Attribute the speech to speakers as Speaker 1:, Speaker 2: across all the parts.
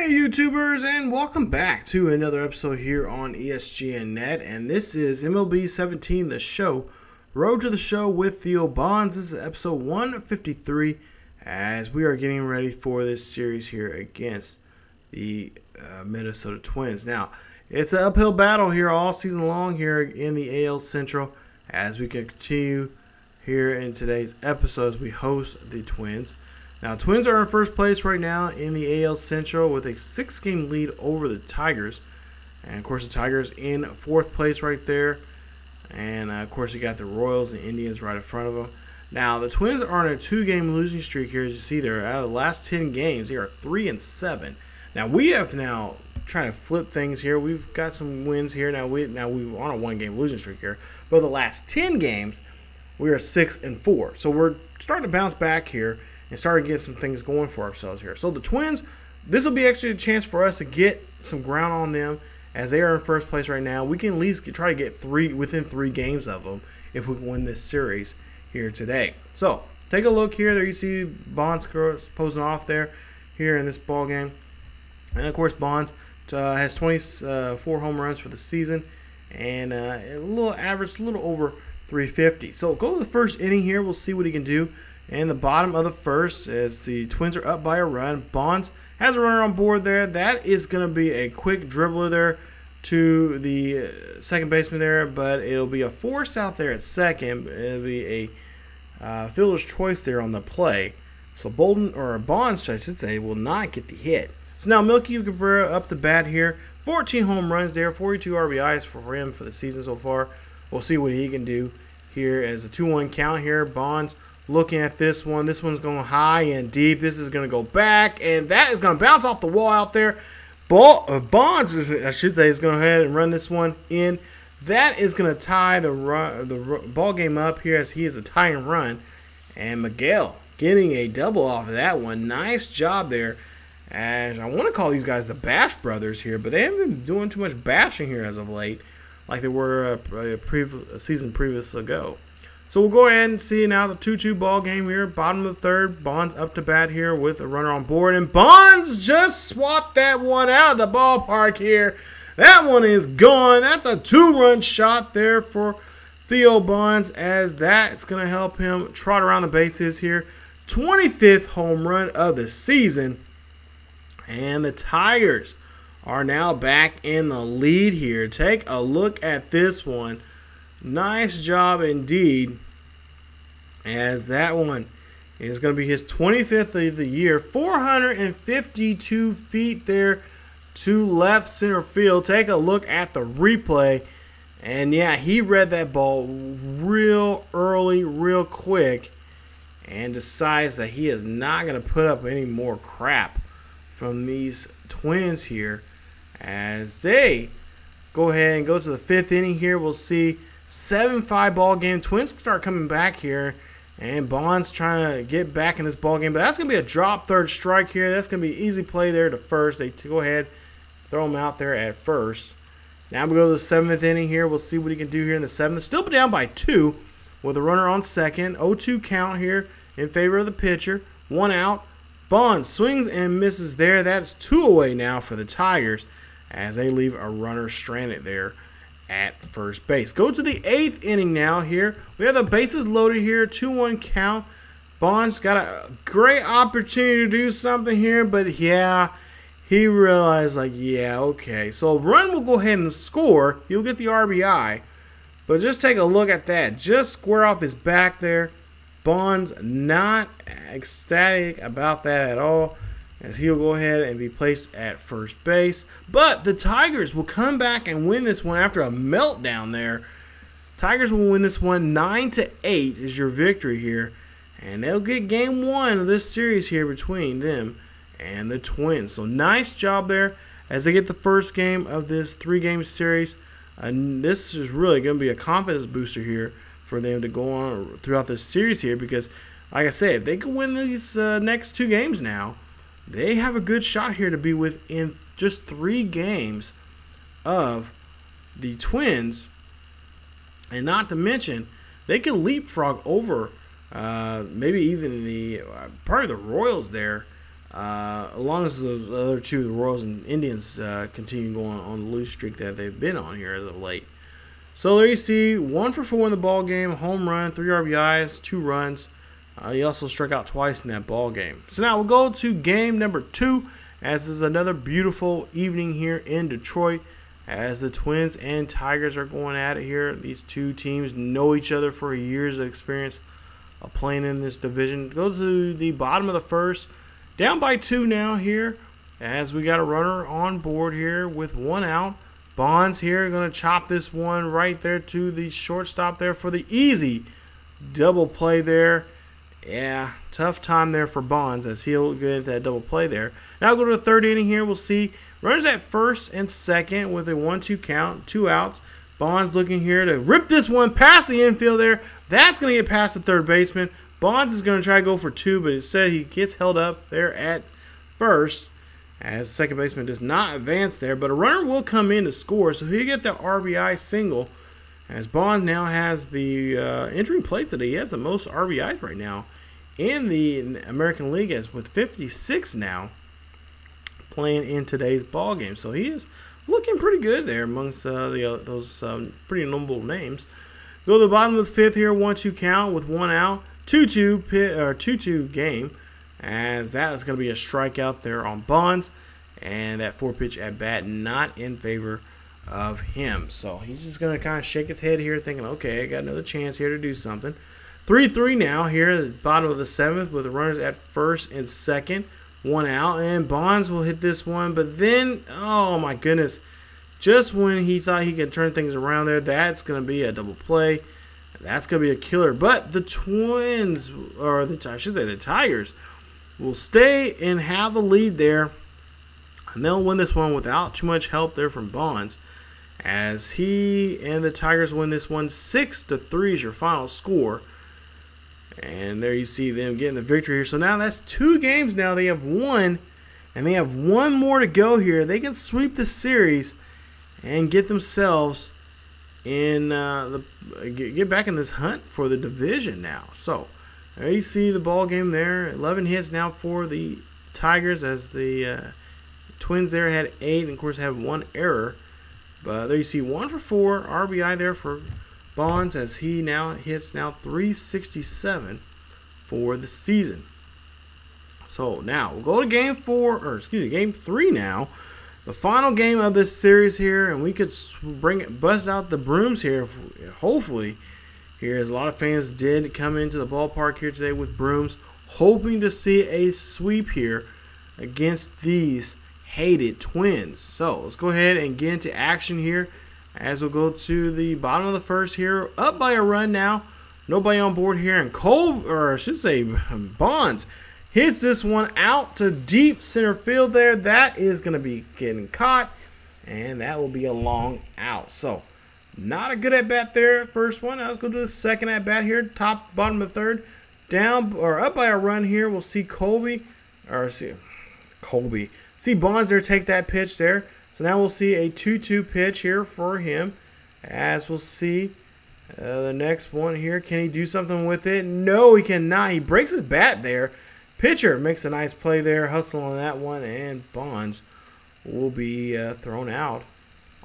Speaker 1: Hey YouTubers, and welcome back to another episode here on ESGNet, and this is MLB 17, the show, Road to the Show with Theo Bonds. This is episode 153 as we are getting ready for this series here against the Minnesota Twins. Now, it's an uphill battle here all season long here in the AL Central as we continue here in today's episode as we host the Twins. Now, Twins are in first place right now in the AL Central with a 6-game lead over the Tigers. And, of course, the Tigers in fourth place right there. And, of course, you got the Royals and Indians right in front of them. Now, the Twins are on a 2-game losing streak here, as you see there. Out of the last 10 games, they are 3-7. Now, we have now trying to flip things here. We've got some wins here. Now we're on a 1-game losing streak here. But the last 10 games, we are 6-4. So we're starting to bounce back here and starting to get some things going for ourselves here. So the Twins, this will be actually a chance for us to get some ground on them as they are in first place right now. We can at least try to get within 3 games of them if we can win this series here today. So take a look here. There you see Bonds posing off there here in this ball game. And of course Bonds has 24 home runs for the season and a little average, a little over 350. So go to the first inning here. We'll see what he can do. And the bottom of the first, as the Twins are up by a run, Bonds has a runner on board there. That is going to be a quick dribbler there to the second baseman there, but it'll be a force out there at second. It'll be a fielder's choice there on the play. So Bolden, or Bonds, I should say, will not get the hit. So now Milky Cabrera up the bat here. 14 home runs there, 42 RBIs for him for the season so far. We'll see what he can do here as a 2-1 count here. Bonds looking at this one. This one's going high and deep. This is going to go back, and that is going to bounce off the wall out there. Bonds, I should say, is going to go ahead and run this one in. That is going to tie the ball game up here as he is a tying run. And Miguel getting a double off of that one. Nice job there. As I want to call these guys the Bash Brothers here, but they haven't been doing too much bashing here as of late, like they were a season previous ago. So we'll go ahead and see now the 2-2 ball game here. Bottom of the third, Bonds up to bat here with a runner on board. And Bonds just swapped that one out of the ballpark here. That one is gone. That's a 2-run shot there for Theo Bonds as that's going to help him trot around the bases here. 25th home run of the season. And the Tigers are now back in the lead here. Take a look at this one. Nice job indeed, as that one is going to be his 25th of the year. 452 feet there to left center field. Take a look at the replay. And yeah, he read that ball real early, real quick, and decides that he is not going to put up any more crap from these Twins here as they go ahead and go to the 5th inning here. We'll see 7-5 ball game. Twins start coming back here, and Bonds trying to get back in this ball game. But that's going to be a drop third strike here. That's going to be an easy play there to first. They go ahead, throw him out there at first. Now we go to the 7th inning here. We'll see what he can do here in the 7th. Still down by 2 with a runner on second. 0-2 count here in favor of the pitcher. 1 out. Bonds swings and misses there. That's 2 away now for the Tigers as they leave a runner stranded there at first base. Go to the 8th inning now here. We have the bases loaded here. 2-1 count. Bonds got a great opportunity to do something here, but yeah, he realized, like, yeah, okay. So run will go ahead and score. He'll get the RBI. But just take a look at that. Just square off his back there. Bonds not ecstatic about that at all, as he'll go ahead and be placed at first base. But the Tigers will come back and win this one after a meltdown there. Tigers will win this one 9-8 is your victory here. And they'll get game 1 of this series here between them and the Twins. So nice job there as they get the first game of this 3-game series. And this is really going to be a confidence booster here for them to go on throughout this series here, because like I said, if they can win these next 2 games now, they have a good shot here to be within just 3 games of the Twins. And not to mention, they can leapfrog over maybe even the probably the Royals there As long as the other two, the Royals and Indians, continue going on the lose streak that they've been on here as of late. So there you see 1 for 4 in the ball game, home run, 3 RBIs, 2 runs. He also struck out twice in that ball game. So now we'll go to game number 2, as this is another beautiful evening here in Detroit, as the Twins and Tigers are going at it here. These two teams know each other for years of experience of playing in this division. Go to the bottom of the first. Down by 2 now here, as we got a runner on board here with 1 out. Bonds here going to chop this one right there to the shortstop there for the easy double play there. Yeah, tough time there for Bonds as he'll get into that double play there. Now we'll go to the 3rd inning here. We'll see runners at 1st and 2nd with a 1-2 count, 2 outs. Bonds looking here to rip this one past the infield there. That's going to get past the 3rd baseman. Bonds is going to try to go for 2, but instead he gets held up there at 1st as the 2nd baseman does not advance there. But a runner will come in to score, so he'll get the RBI single as Bonds now has the entering play today. He has the most RBIs right now in the American League as with 56 now playing in today's ball game. So he is looking pretty good there amongst those pretty notable names. Go to the bottom of the 5th here, 1-2 count with 1 out. 2-2 game, as that is going to be a strikeout there on Bonds, and that 4-pitch at bat not in favor of him. So he's just going to kind of shake his head here, thinking, okay, I got another chance here to do something. 3-3 now here at the bottom of the 7th with the runners at 1st and 2nd, 1 out, and Bonds will hit this one, but then, oh my goodness, just when he thought he could turn things around there, that's going to be a double play. That's going to be a killer. But the Twins, or I should say the Tigers, will stay and have the lead there. And they'll win this one without too much help there from Bonds. As he and the Tigers win this one 6-3 is your final score. And there you see them getting the victory here. So now that's 2 games now. They have won. And they have 1 more to go here. They can sweep the series and get themselves in get back in this hunt for the division now. So there you see the ball game there. 11 hits now for the Tigers, as the Twins there had 8 and of course have 1 error. But there you see 1 for 4 RBI there for Bonds, as he now hits 367 for the season. So now we'll go to game 3 now. The final game of this series here, and we could bust out the brooms here, hopefully, here, as a lot of fans did come into the ballpark here today with brooms, hoping to see a sweep here against these hated Twins. So let's go ahead and get into action here, as we'll go to the bottom of the 1st here, up by a run now, nobody on board here, and Bonds hits this one out to deep center field there. That is going to be getting caught, and that will be a long out. So not a good at bat there, first one. Now let's go to the 2nd at bat here, bottom of the 3rd. Down or up by a run here, we'll see see Bonds there take that pitch there. So now we'll see a 2-2 pitch here for him, as we'll see the next one here. Can he do something with it? No, he cannot. He breaks his bat there. Pitcher makes a nice play there, hustle on that one, and Bonds will be thrown out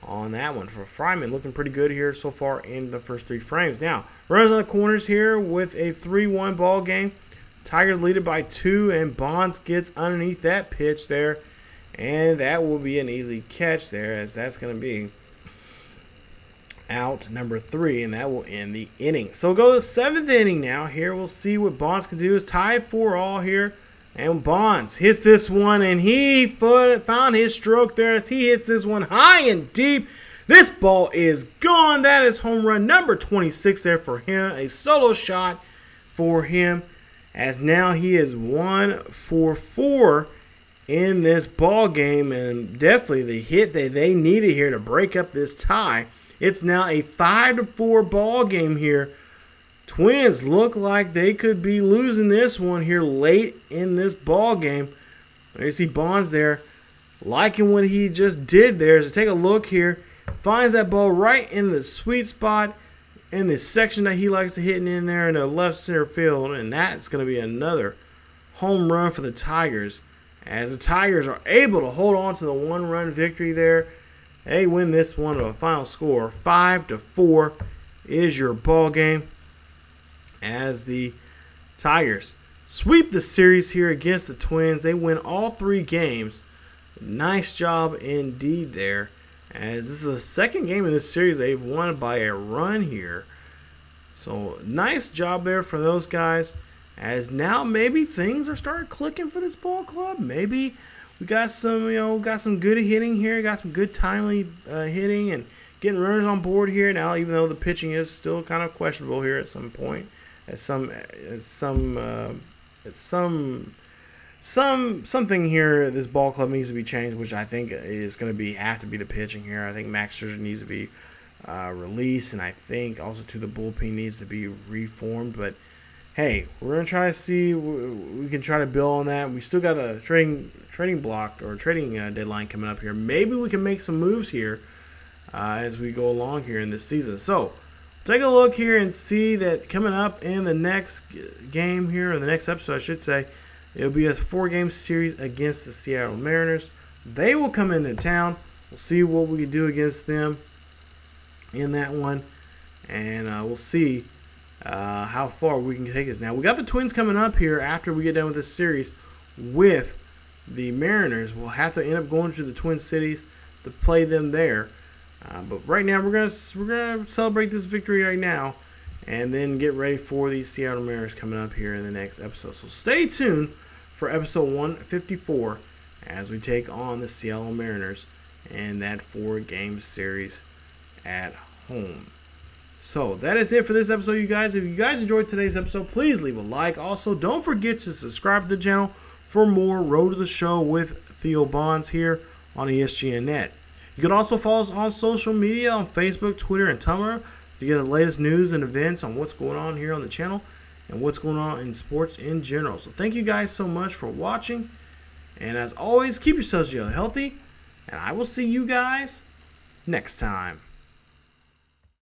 Speaker 1: on that one. For Fryman, looking pretty good here so far in the first 3 frames. Now, runners on the corners here with a 3-1 ball game. Tigers lead it by 2, and Bonds gets underneath that pitch there, and that will be an easy catch there, as that's going to be out number 3, and that will end the inning. So we'll go to the 7th inning now. Here we'll see what Bonds can do. Is tied 4-all here, and Bonds hits this one, and he found his stroke there as he hits this one high and deep. This ball is gone. That is home run number 26 there for him. A solo shot for him, as now he is 1 for 4 in this ball game, and definitely the hit that they needed here to break up this tie. It's now a 5-4 ball game here. Twins look like they could be losing this one here late in this ball game. There you see Bonds there, liking what he just did there. So take a look here. Finds that ball right in the sweet spot in the section that he likes to hit in there in the left center field. And that's going to be another home run for the Tigers, as the Tigers are able to hold on to the one-run victory there. They win this one with a final score 5-4 is your ball game, as the Tigers sweep the series here against the Twins. They win all 3 games. Nice job indeed there, as this is the second game in this series they've won by a run here. So nice job there for those guys, as now maybe things are starting clicking for this ball club. Maybe we got some, got some good hitting here, got some good timely hitting and getting runners on board here now, even though the pitching is still kind of questionable here at some point. Something here this ball club needs to be changed, which I think is going to have to be the pitching here. I think Max Scherzer needs to be released, and I think also too the bullpen needs to be reformed. But hey, we're going to try to see we can try to build on that. We still got a trading block or trading deadline coming up here. Maybe we can make some moves here as we go along here in this season. So take a look here and see that coming up in the next game here, or the next episode I should say, it'll be a 4-game series against the Seattle Mariners. They will come into town. We'll see what we can do against them in that one, and we'll see how far we can take this. Now, we got the Twins coming up here after we get done with this series with the Mariners. We'll have to end up going to the Twin Cities to play them there. But right now, we're gonna celebrate this victory right now, and then get ready for these Seattle Mariners coming up here in the next episode. So stay tuned for episode 154 as we take on the Seattle Mariners in that 4-game series at home. So that is it for this episode, you guys. If you guys enjoyed today's episode, please leave a like. Also, don't forget to subscribe to the channel for more Road to the Show with Theo Bonds here on ESGNet. You can also follow us on social media on Facebook, Twitter, and Tumblr to get the latest news and events on what's going on here on the channel and what's going on in sports in general. So thank you guys so much for watching. And as always, keep yourselves healthy. And I will see you guys next time.